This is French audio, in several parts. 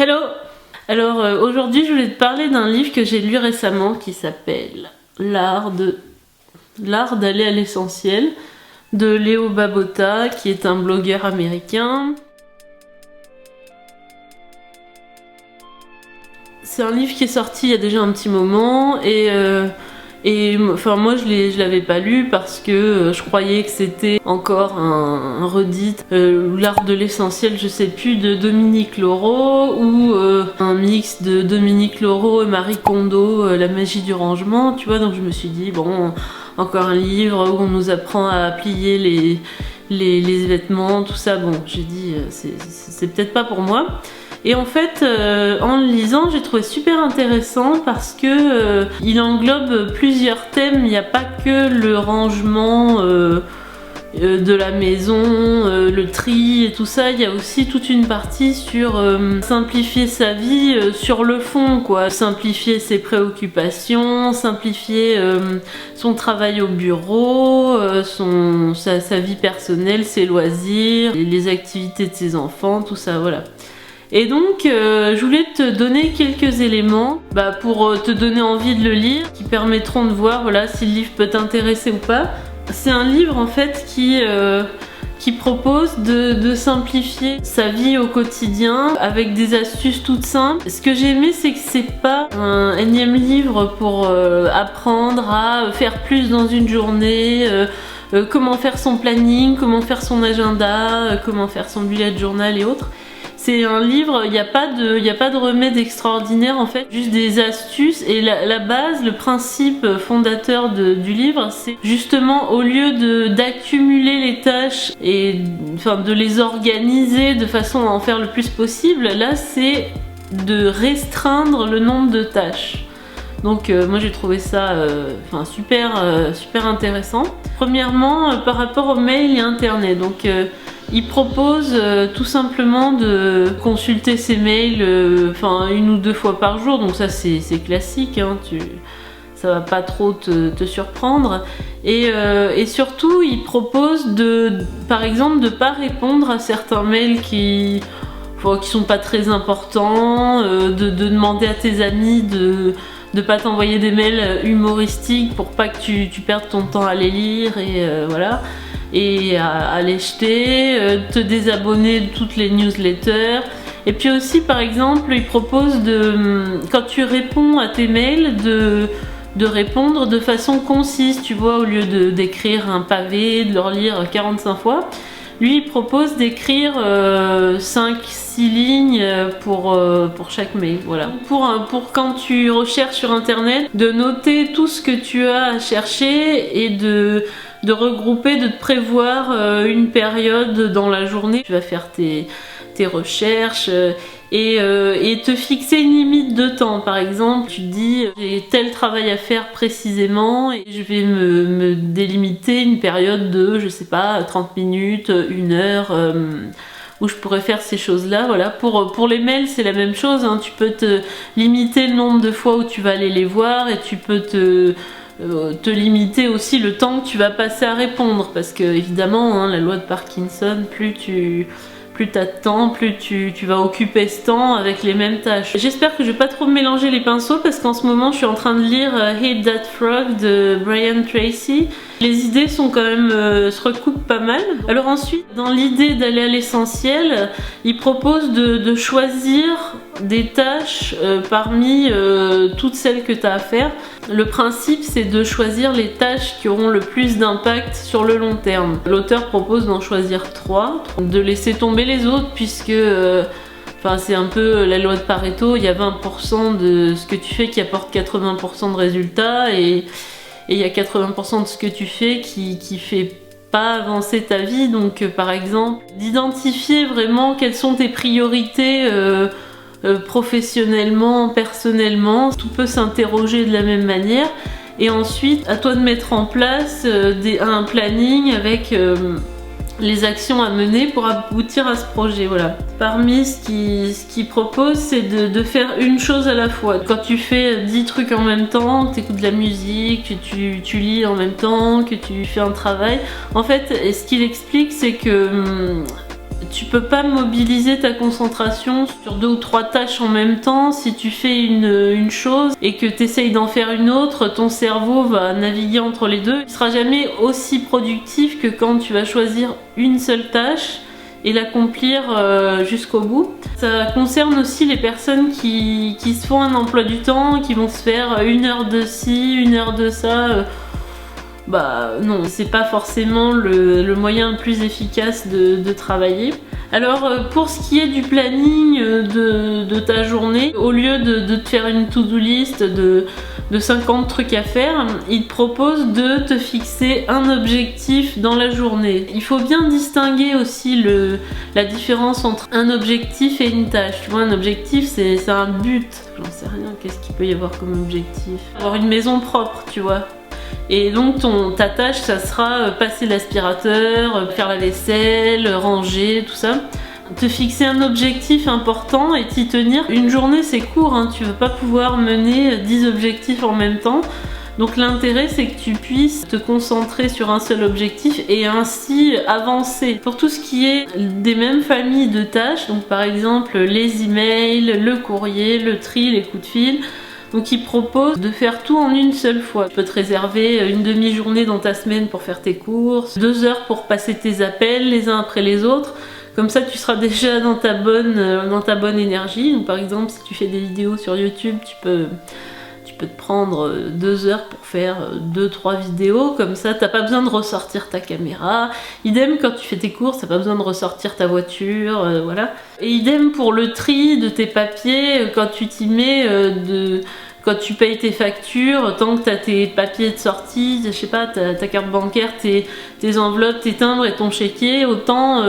Hello! Alors aujourd'hui je voulais te parler d'un livre que j'ai lu récemment qui s'appelle L'art d'aller à l'essentiel de Leo Babauta, qui est un blogueur américain. C'est un livre qui est sorti il y a déjà un petit moment et enfin moi je l'avais pas lu parce que je croyais que c'était encore un redit, l'art de l'essentiel, je sais plus, de Dominique Lauro, ou un mix de Dominique Lauro et Marie Kondo, la magie du rangement, tu vois. Donc je me suis dit bon, encore un livre où on nous apprend à plier les vêtements, tout ça. Bon, j'ai dit c'est peut-être pas pour moi. Et en fait, en le lisant, j'ai trouvé super intéressant parce que il englobe plusieurs thèmes. Il n'y a pas que le rangement de la maison, le tri et tout ça. Il y a aussi toute une partie sur simplifier sa vie sur le fond, quoi. Simplifier ses préoccupations, simplifier son travail au bureau, sa vie personnelle, ses loisirs, les activités de ses enfants, tout ça, voilà. Et donc je voulais te donner quelques éléments pour te donner envie de le lire, qui permettront de voir voilà, si le livre peut t'intéresser ou pas. C'est un livre en fait qui propose de simplifier sa vie au quotidien avec des astuces toutes simples. Ce que j'ai aimé, c'est que c'est pas un énième livre pour apprendre à faire plus dans une journée, comment faire son planning, comment faire son agenda, comment faire son bullet journal et autres. C'est un livre, il n'y a pas de remède extraordinaire en fait, juste des astuces. Et la base, le principe fondateur du livre, c'est justement, au lieu d'accumuler les tâches et enfin de les organiser de façon à en faire le plus possible, là c'est de restreindre le nombre de tâches. Donc moi j'ai trouvé ça super intéressant. Premièrement, par rapport aux mails et internet, donc il propose tout simplement de consulter ses mails une ou deux fois par jour, donc ça c'est classique, hein, ça va pas trop te surprendre. Et surtout il propose par exemple de pas répondre à certains mails qui sont pas très importants, de demander à tes amis de pas t'envoyer des mails humoristiques pour pas que tu perdes ton temps à les lire, et voilà, et à les jeter, te désabonner de toutes les newsletters. Et puis aussi par exemple il propose quand tu réponds à tes mails de répondre de façon concise, tu vois, au lieu d'écrire un pavé, de le relire 45 fois. Lui il propose d'écrire 5-6 lignes pour chaque mail, voilà. Pour quand tu recherches sur internet, de noter tout ce que tu as à chercher et de regrouper, de te prévoir une période dans la journée. Tu vas faire tes recherches et te fixer une limite de temps. Par exemple, tu te dis j'ai tel travail à faire précisément et je vais me délimiter une période de, je sais pas, 30 minutes, 1 heure, où je pourrais faire ces choses-là. Voilà. Pour les mails, c'est la même chose, hein. Tu peux te limiter le nombre de fois où tu vas aller les voir, et tu peux te limiter aussi le temps que tu vas passer à répondre, parce que évidemment, hein, la loi de Parkinson, plus t'as de temps, plus tu vas occuper ce temps avec les mêmes tâches. J'espère que je vais pas trop mélanger les pinceaux, parce qu'en ce moment je suis en train de lire Hate That Frog de Brian Tracy. Les idées sont quand même se recoupent pas mal. Alors ensuite, dans l'idée d'aller à l'essentiel, il propose de choisir des tâches parmi toutes celles que tu as à faire. Le principe, c'est de choisir les tâches qui auront le plus d'impact sur le long terme. L'auteur propose d'en choisir 3, de laisser tomber les autres, puisque c'est un peu la loi de Pareto. Il y a 20% de ce que tu fais qui apporte 80% de résultats, et il y a 80% de ce que tu fais qui fait pas avancer ta vie. Donc par exemple, d'identifier vraiment quelles sont tes priorités professionnellement, personnellement. Tout peut s'interroger de la même manière, et ensuite à toi de mettre en place un planning avec les actions à mener pour aboutir à ce projet. Voilà. Parmi ce qu'il propose, c'est de faire une chose à la fois. Quand tu fais 10 trucs en même temps, tu écoutes de la musique, que tu lis en même temps, que tu fais un travail, en fait, ce qu'il explique, c'est que Tu peux pas mobiliser ta concentration sur 2 ou 3 tâches en même temps. Si tu fais une chose et que tu essayes d'en faire une autre, ton cerveau va naviguer entre les deux. Il sera jamais aussi productif que quand tu vas choisir une seule tâche et l'accomplir jusqu'au bout. Ça concerne aussi les personnes qui se font un emploi du temps, qui vont se faire 1 heure de ci, 1 heure de ça. Bah non, c'est pas forcément le moyen le plus efficace de travailler. Alors pour ce qui est du planning de ta journée, au lieu de te faire une to-do list de 50 trucs à faire, il te propose de te fixer un objectif dans la journée. Il faut bien distinguer aussi la différence entre un objectif et une tâche. Tu vois, un objectif c'est un but. J'en sais rien, qu'est-ce qu'il peut y avoir comme objectif? Avoir une maison propre, tu vois. Et donc ta tâche, ça sera passer l'aspirateur, faire la vaisselle, ranger, tout ça. Te fixer un objectif important et t'y tenir. Une journée c'est court, hein, tu vas pas pouvoir mener 10 objectifs en même temps. Donc l'intérêt c'est que tu puisses te concentrer sur un seul objectif et ainsi avancer. Pour tout ce qui est des mêmes familles de tâches, donc par exemple les emails, le courrier, le tri, les coups de fil. Donc il propose de faire tout en une seule fois. Tu peux te réserver une demi-journée dans ta semaine pour faire tes courses, 2 heures pour passer tes appels les uns après les autres. Comme ça tu seras déjà dans ta bonne énergie. Donc par exemple si tu fais des vidéos sur YouTube, tu peux te prendre 2 heures pour faire 2-3 vidéos, comme ça t'as pas besoin de ressortir ta caméra. Idem quand tu fais tes courses, t'as pas besoin de ressortir ta voiture, voilà. Et idem pour le tri de tes papiers, quand tu t'y mets, quand tu payes tes factures, tant que t'as tes papiers de sortie, je sais pas, ta carte bancaire, tes enveloppes, tes timbres et ton chéquier, autant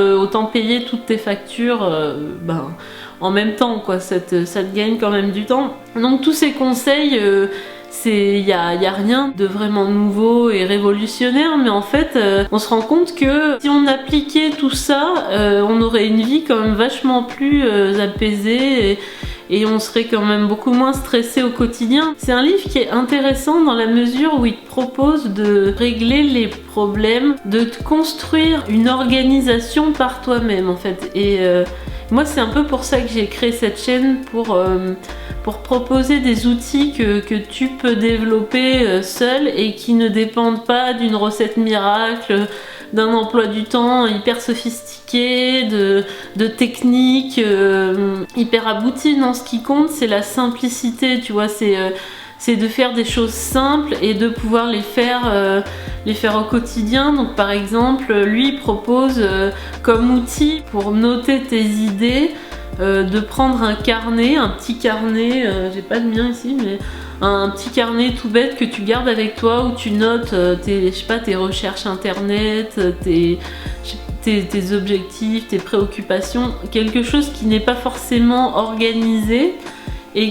payer toutes tes factures, en même temps, quoi, ça te gagne quand même du temps. Donc tous ces conseils, il y a rien de vraiment nouveau et révolutionnaire, mais en fait on se rend compte que si on appliquait tout ça, on aurait une vie quand même vachement plus apaisée et on serait quand même beaucoup moins stressé au quotidien. C'est un livre qui est intéressant dans la mesure où il te propose de régler les problèmes, de te construire une organisation par toi-même en fait. Et moi c'est un peu pour ça que j'ai créé cette chaîne, pour proposer des outils que tu peux développer seul et qui ne dépendent pas d'une recette miracle, d'un emploi du temps hyper sophistiqué, de techniques hyper abouties. Non, ce qui compte c'est la simplicité, tu vois, c'est de faire des choses simples et de pouvoir les faire au quotidien. Donc par exemple, lui propose comme outil pour noter tes idées, de prendre un carnet, un petit carnet, j'ai pas le mien ici, mais un petit carnet tout bête que tu gardes avec toi où tu notes tes recherches internet, tes objectifs, tes préoccupations, quelque chose qui n'est pas forcément organisé et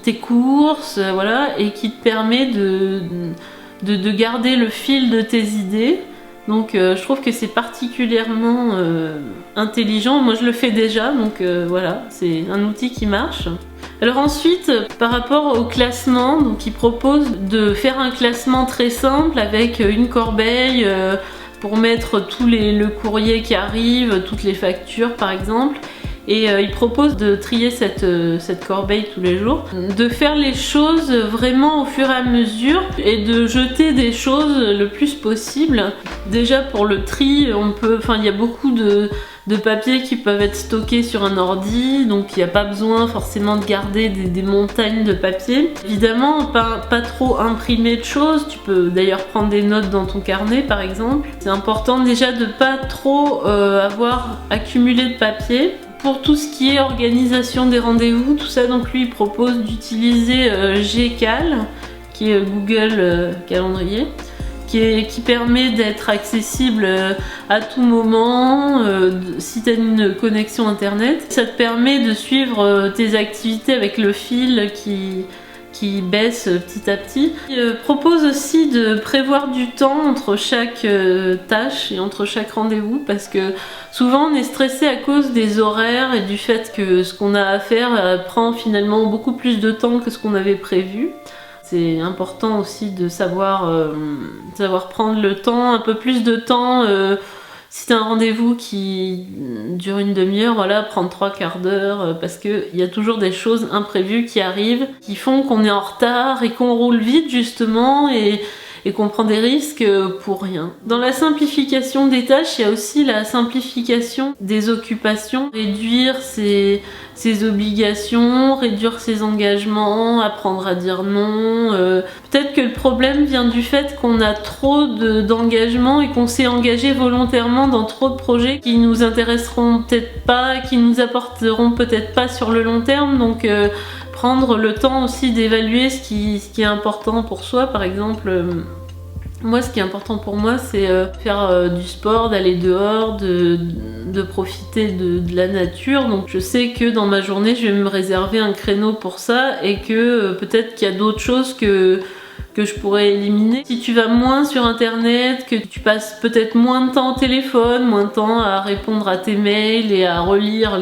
tes courses, voilà, et qui te permet de garder le fil de tes idées. Donc je trouve que c'est particulièrement intelligent. Moi je le fais déjà, donc voilà, c'est un outil qui marche. Alors ensuite, par rapport au classement, donc il propose de faire un classement très simple avec une corbeille pour mettre le courrier qui arrive, toutes les factures par exemple. Et il propose de trier cette corbeille tous les jours, de faire les choses vraiment au fur et à mesure et de jeter des choses le plus possible. Déjà pour le tri, il y a beaucoup de papiers qui peuvent être stockés sur un ordi, donc il n'y a pas besoin forcément de garder des montagnes de papier. Évidemment, pas trop imprimer de choses, tu peux d'ailleurs prendre des notes dans ton carnet par exemple. C'est important déjà de pas trop avoir accumulé de papier. Pour tout ce qui est organisation des rendez-vous, tout ça, donc lui il propose d'utiliser Gcal, qui est Google Calendrier, qui permet d'être accessible à tout moment si tu as une connexion internet. Ça te permet de suivre tes activités avec le fil qui baisse petit à petit. Il propose aussi de prévoir du temps entre chaque tâche et entre chaque rendez-vous, parce que souvent on est stressé à cause des horaires et du fait que ce qu'on a à faire prend finalement beaucoup plus de temps que ce qu'on avait prévu. C'est important aussi de savoir prendre le temps, un peu plus de temps Si t'as un rendez-vous qui dure une demi-heure, voilà, prendre 3/4 d'heure, parce qu'il y a toujours des choses imprévues qui arrivent, qui font qu'on est en retard et qu'on roule vite justement et qu'on prend des risques pour rien. Dans la simplification des tâches, il y a aussi la simplification des occupations, réduire ses obligations, réduire ses engagements, apprendre à dire non. Peut-être que le problème vient du fait qu'on a trop d'engagements et qu'on s'est engagé volontairement dans trop de projets qui nous intéresseront peut-être pas, qui nous apporteront peut-être pas sur le long terme, donc prendre le temps aussi d'évaluer ce qui est important pour soi. Par exemple, moi ce qui est important pour moi c'est faire du sport, d'aller dehors, de profiter de la nature. Donc je sais que dans ma journée je vais me réserver un créneau pour ça et que peut-être qu'il y a d'autres choses que je pourrais éliminer. Si tu vas moins sur internet, que tu passes peut-être moins de temps au téléphone, moins de temps à répondre à tes mails et à relire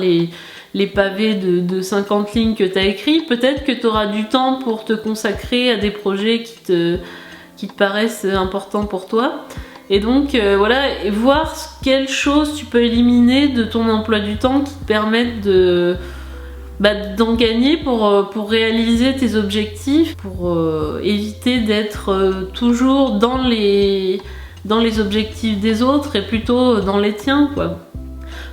les pavés de 50 lignes que tu as écrits, peut-être que tu auras du temps pour te consacrer à des projets qui te paraissent importants pour toi. Et donc voilà, et voir quelles choses tu peux éliminer de ton emploi du temps qui te permettent d'en gagner pour réaliser tes objectifs, pour éviter d'être toujours dans les objectifs des autres et plutôt dans les tiens, quoi.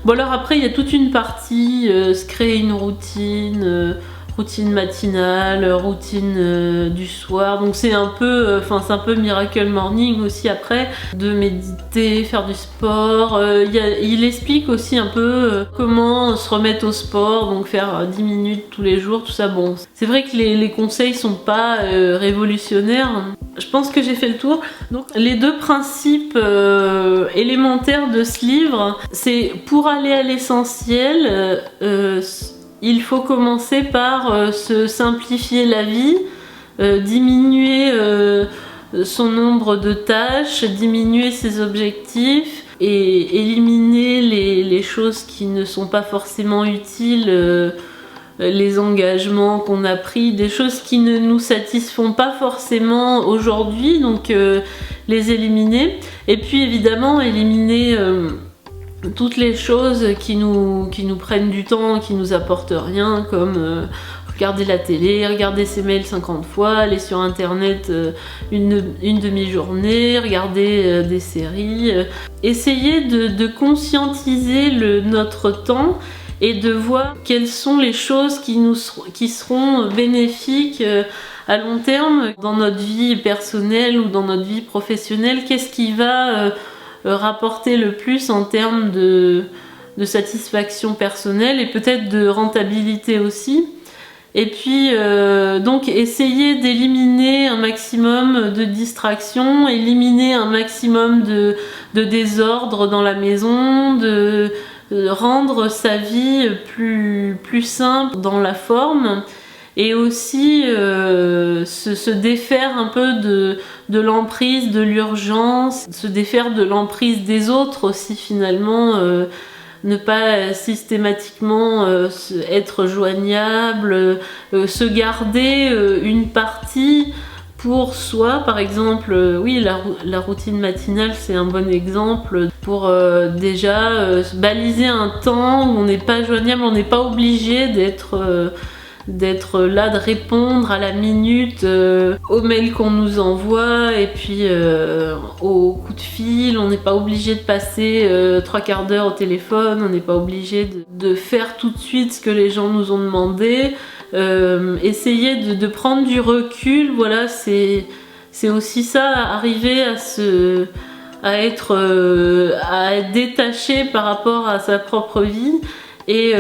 Bon alors après il y a toute une partie, se créer une routine, routine matinale, routine du soir, donc c'est un peu Miracle Morning aussi après, de méditer, faire du sport. Il explique aussi un peu comment se remettre au sport, donc faire 10 minutes tous les jours, tout ça. Bon, c'est vrai que les conseils sont pas révolutionnaires. Je pense que j'ai fait le tour. Donc les deux principes élémentaires de ce livre, c'est pour aller à l'essentiel, il faut commencer par se simplifier la vie, diminuer son nombre de tâches, diminuer ses objectifs et éliminer les choses qui ne sont pas forcément utiles, les engagements qu'on a pris, des choses qui ne nous satisfont pas forcément aujourd'hui, donc les éliminer. Et puis évidemment éliminer toutes les choses qui nous prennent du temps, qui nous apportent rien, comme regarder la télé, regarder ses mails 50 fois, aller sur internet une demi-journée, regarder des séries. Essayer de conscientiser notre temps et de voir quelles sont les choses qui seront bénéfiques à long terme dans notre vie personnelle ou dans notre vie professionnelle. Qu'est-ce qui va rapporter le plus en termes de satisfaction personnelle et peut-être de rentabilité aussi. Et puis donc essayer d'éliminer un maximum de distractions, éliminer un maximum de désordre dans la maison, de rendre sa vie plus simple dans la forme, et aussi se défaire un peu de l'emprise de l'urgence, se défaire de l'emprise des autres aussi finalement, ne pas systématiquement être joignable, se garder une partie pour soi. Par exemple, oui, la routine matinale c'est un bon exemple pour déjà baliser un temps où on n'est pas joignable, on n'est pas obligé d'être là, de répondre à la minute aux mails qu'on nous envoie et puis aux coups de fil. On n'est pas obligé de passer 3/4 d'heure au téléphone, on n'est pas obligé de faire tout de suite ce que les gens nous ont demandé. Essayer de prendre du recul, voilà, c'est aussi ça, arriver à être détaché par rapport à sa propre vie. Et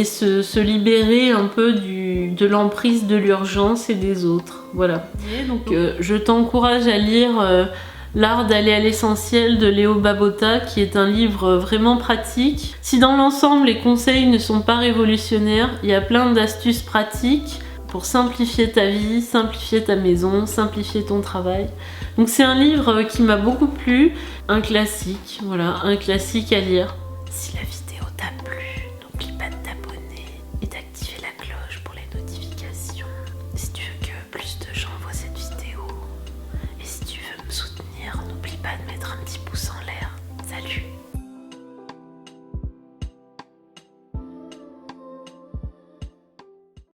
se libérer un peu de l'emprise de l'urgence et des autres. Voilà. Donc je t'encourage à lire L'art d'aller à l'essentiel de Léo Babauta, qui est un livre vraiment pratique. Si dans l'ensemble les conseils ne sont pas révolutionnaires, il y a plein d'astuces pratiques pour simplifier ta vie, simplifier ta maison, simplifier ton travail. Donc c'est un livre qui m'a beaucoup plu, un classique, voilà, un classique à lire si la vie